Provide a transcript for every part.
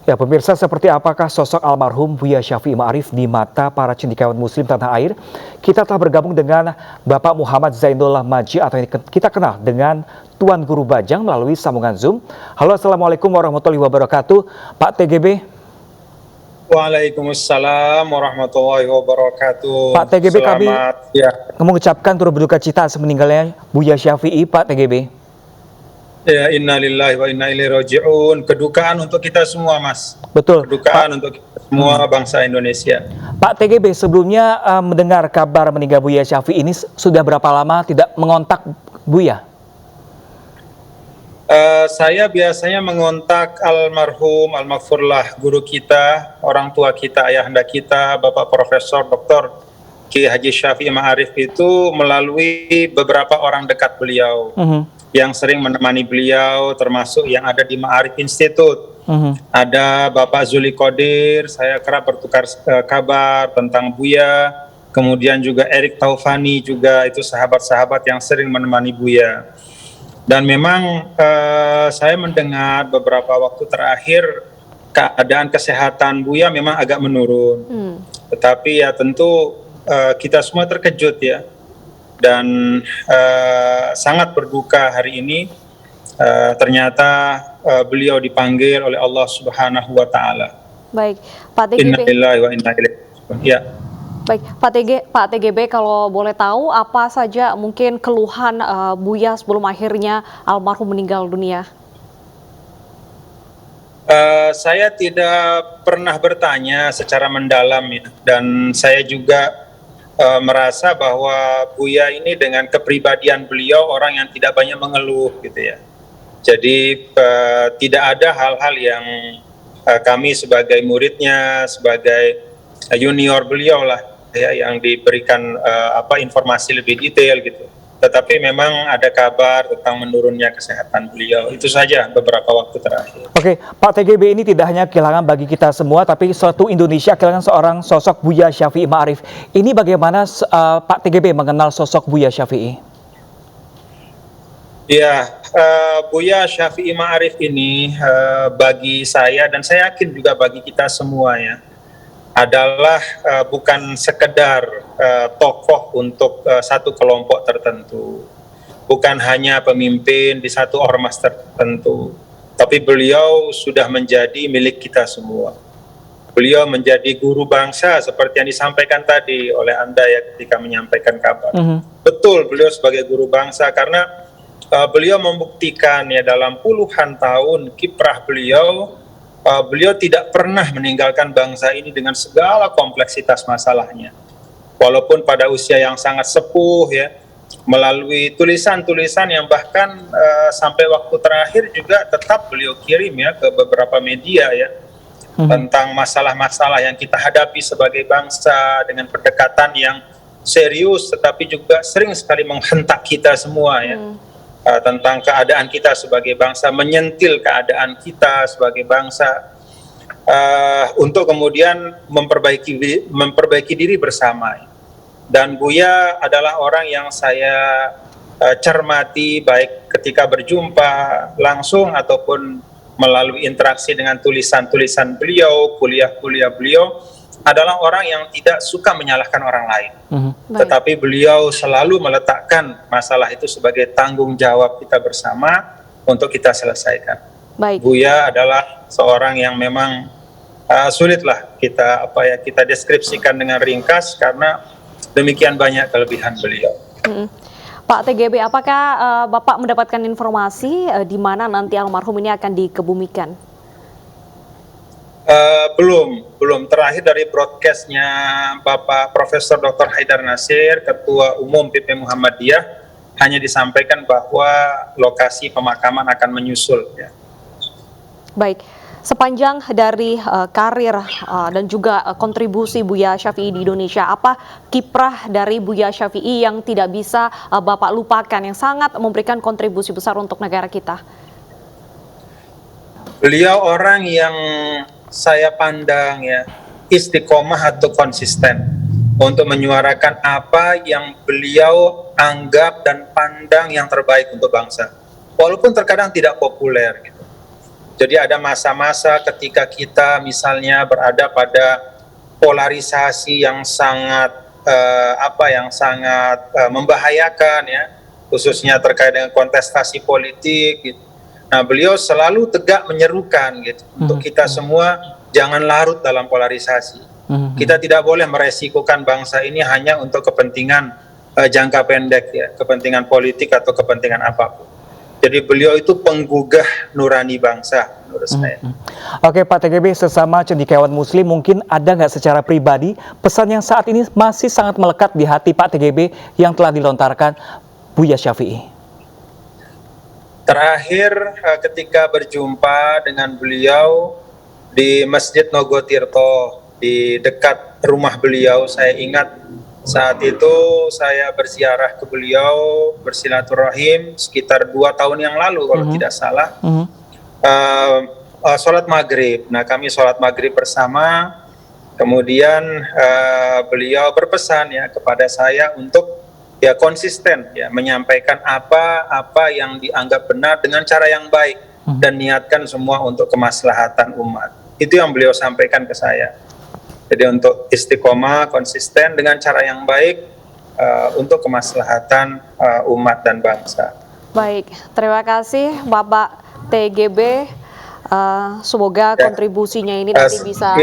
Ya, pemirsa, seperti apakah sosok almarhum Buya Syafi'i Ma'arif di mata para cendekiawan muslim tanah air? Kita telah bergabung dengan Bapak Muhammad Zainul Maji atau yang kita kenal dengan Tuan Guru Bajang melalui sambungan Zoom. Halo, Assalamualaikum warahmatullahi wabarakatuh. Pak TGB. Waalaikumsalam warahmatullahi wabarakatuh. Pak TGB, kami Selamat ya. mengucapkan turut berduka cita atas meninggalnya Buya Syafi'i, Pak TGB. Ya, innalillahi wa inna ilaihi raji'un. Kedukaan untuk kita semua, Mas. Betul, Kedukaan Pak. untuk kita semua bangsa Indonesia. Pak TGB, sebelumnya mendengar kabar meninggal Buya Syafi'i ini sudah berapa lama tidak mengontak Buya? Saya biasanya mengontak almarhum, almarfurlah guru kita, orang tua kita, ayahanda kita, Bapak Profesor Dr. Ki Haji Syafi'i Ma'arif itu melalui beberapa orang dekat beliau yang sering menemani beliau, termasuk yang ada di Ma'arif Institute. Ada Bapak Zuli Qadir, saya kerap bertukar kabar tentang Buya. Kemudian juga Erik Taufani juga, itu sahabat-sahabat yang sering menemani Buya. Dan memang saya mendengar beberapa waktu terakhir keadaan kesehatan Buya memang agak menurun. Tetapi ya tentu kita semua terkejut ya. Dan sangat berduka hari ini ternyata beliau dipanggil oleh Allah Subhanahu wa taala. Baik, Pak TGB. Innalillahi wa inna ilaihi raji'un. Ya. Baik, Pak TGB, kalau boleh tahu apa saja mungkin keluhan Buya sebelum akhirnya almarhum meninggal dunia? Saya tidak pernah bertanya secara mendalam ya, dan saya juga merasa bahwa Buya ini dengan kepribadian beliau orang yang tidak banyak mengeluh gitu ya. Jadi tidak ada hal-hal yang kami sebagai muridnya, sebagai junior beliau lah ya, yang diberikan informasi lebih detail gitu. Tetapi memang ada kabar tentang menurunnya kesehatan beliau. Itu saja beberapa waktu terakhir. Oke, Pak TGB, ini tidak hanya kehilangan bagi kita semua, tapi suatu Indonesia kehilangan seorang sosok Buya Syafi'i Ma'arif. Ini bagaimana Pak TGB mengenal sosok Buya Syafi'i? Ya, Buya Syafi'i Ma'arif ini bagi saya dan saya yakin juga bagi kita semua ya, adalah bukan sekedar tokoh untuk satu kelompok tertentu, bukan hanya pemimpin di satu ormas tertentu, tapi beliau sudah menjadi milik kita semua. Beliau menjadi guru bangsa seperti yang disampaikan tadi oleh Anda ya ketika menyampaikan kabar. Betul, beliau sebagai guru bangsa karena beliau membuktikan ya dalam puluhan tahun kiprah beliau, beliau tidak pernah meninggalkan bangsa ini dengan segala kompleksitas masalahnya. Walaupun pada usia yang sangat sepuh ya, melalui tulisan-tulisan yang bahkan sampai waktu terakhir juga tetap beliau kirim ya ke beberapa media ya, tentang masalah-masalah yang kita hadapi sebagai bangsa dengan pendekatan yang serius tetapi juga sering sekali menghentak kita semua ya. Tentang keadaan kita sebagai bangsa, menyentil keadaan kita sebagai bangsa, untuk kemudian memperbaiki diri bersama. Dan Buya adalah orang yang saya cermati baik ketika berjumpa langsung ataupun melalui interaksi dengan tulisan-tulisan beliau, kuliah-kuliah beliau, adalah orang yang tidak suka menyalahkan orang lain. Tetapi beliau selalu meletakkan masalah itu sebagai tanggung jawab kita bersama untuk kita selesaikan. Baik. Buya adalah seorang yang memang sulitlah kita deskripsikan dengan ringkas karena demikian banyak kelebihan beliau. Pak TGB, apakah Bapak mendapatkan informasi di mana nanti almarhum ini akan dikebumikan? Belum. Terakhir dari broadcastnya Bapak Profesor Dr. Haidar Nasir, Ketua Umum PP Muhammadiyah, hanya disampaikan bahwa lokasi pemakaman akan menyusul. Ya. Baik, sepanjang dari karir dan juga kontribusi Buya Syafi'i di Indonesia, apa kiprah dari Buya Syafi'i yang tidak bisa Bapak lupakan, yang sangat memberikan kontribusi besar untuk negara kita? Beliau orang yang saya pandang ya istiqomah atau konsisten untuk menyuarakan apa yang beliau anggap dan pandang yang terbaik untuk bangsa, walaupun terkadang tidak populer gitu. Jadi ada masa-masa ketika kita misalnya berada pada polarisasi yang sangat membahayakan ya, khususnya terkait dengan kontestasi politik gitu. Nah, beliau selalu tegak menyerukan gitu untuk kita semua jangan larut dalam polarisasi. Kita tidak boleh meresikokan bangsa ini hanya untuk kepentingan jangka pendek ya, kepentingan politik atau kepentingan apapun. Jadi beliau itu penggugah nurani bangsa menurut saya. Oke Pak TGB, sesama cendekiawan Muslim, mungkin ada nggak secara pribadi pesan yang saat ini masih sangat melekat di hati Pak TGB yang telah dilontarkan Buya Syafi'i? Terakhir ketika berjumpa dengan beliau di Masjid Nogotirto di dekat rumah beliau, saya ingat saat itu saya berziarah ke beliau, bersilaturahim sekitar 2 tahun yang lalu kalau tidak salah. Sholat maghrib. Nah, kami sholat maghrib bersama. Kemudian beliau berpesan ya kepada saya untuk ya konsisten ya menyampaikan apa yang dianggap benar dengan cara yang baik dan niatkan semua untuk kemaslahatan umat. Itu yang beliau sampaikan ke saya. Jadi untuk istiqomah, konsisten dengan cara yang baik untuk kemaslahatan umat dan bangsa. Baik, terima kasih Bapak TGB. Semoga kontribusinya ini nanti bisa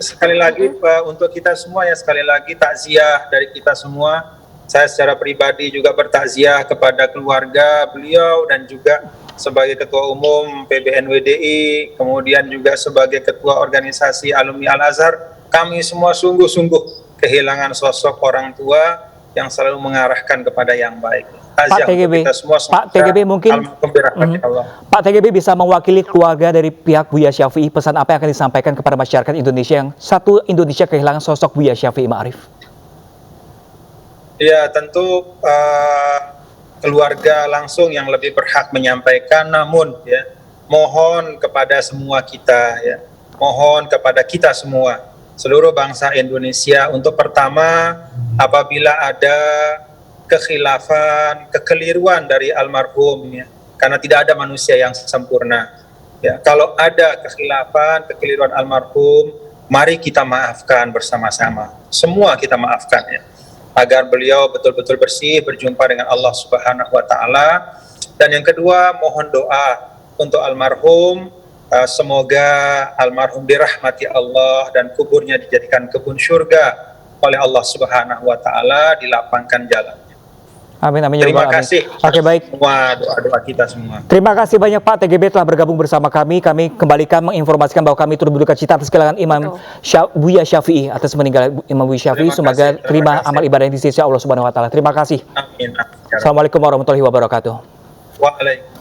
sekali lagi untuk kita semua ya, sekali lagi takziah dari kita semua. Saya secara pribadi juga bertakziah kepada keluarga beliau dan juga sebagai Ketua Umum PBNWDI, kemudian juga sebagai Ketua Organisasi Alumni Al-Azhar, kami semua sungguh-sungguh kehilangan sosok orang tua yang selalu mengarahkan kepada yang baik. Pak TGB, Pak TGB mungkin Pak TGB bisa mewakili keluarga dari pihak Buya Syafi'i, pesan apa yang akan disampaikan kepada masyarakat Indonesia yang satu Indonesia kehilangan sosok Buya Syafi'i Ma'arif? Ya, tentu keluarga langsung yang lebih berhak menyampaikan, namun ya mohon kepada semua kita ya, mohon kepada kita semua seluruh bangsa Indonesia untuk pertama, apabila ada kekhilafan, kekeliruan dari almarhum ya, karena tidak ada manusia yang sempurna ya, kalau ada kekhilafan, kekeliruan almarhum, mari kita maafkan bersama-sama, semua kita maafkan ya, agar beliau betul-betul bersih berjumpa dengan Allah Subhanahu wa taala. Dan yang kedua, mohon doa untuk almarhum, semoga almarhum dirahmati Allah dan kuburnya dijadikan kebun surga oleh Allah Subhanahu wa taala, dilapangkan jalannya. Amin, amin. Terima kasih. Oke, baik. Semua doa-doa kita semua. Terima kasih banyak Pak TGB telah bergabung bersama kami. Kami kembalikan menginformasikan bahwa kami turut berduka cita atas kehilangan Imam Buya Syafi'i, atas meninggal Imam Buya Syafi'i. Semoga terima amal ibadah di sisi Allah Subhanahu wa taala. Terima kasih. Amin. Assalamualaikum warahmatullahi wabarakatuh. Waalaikumsalam.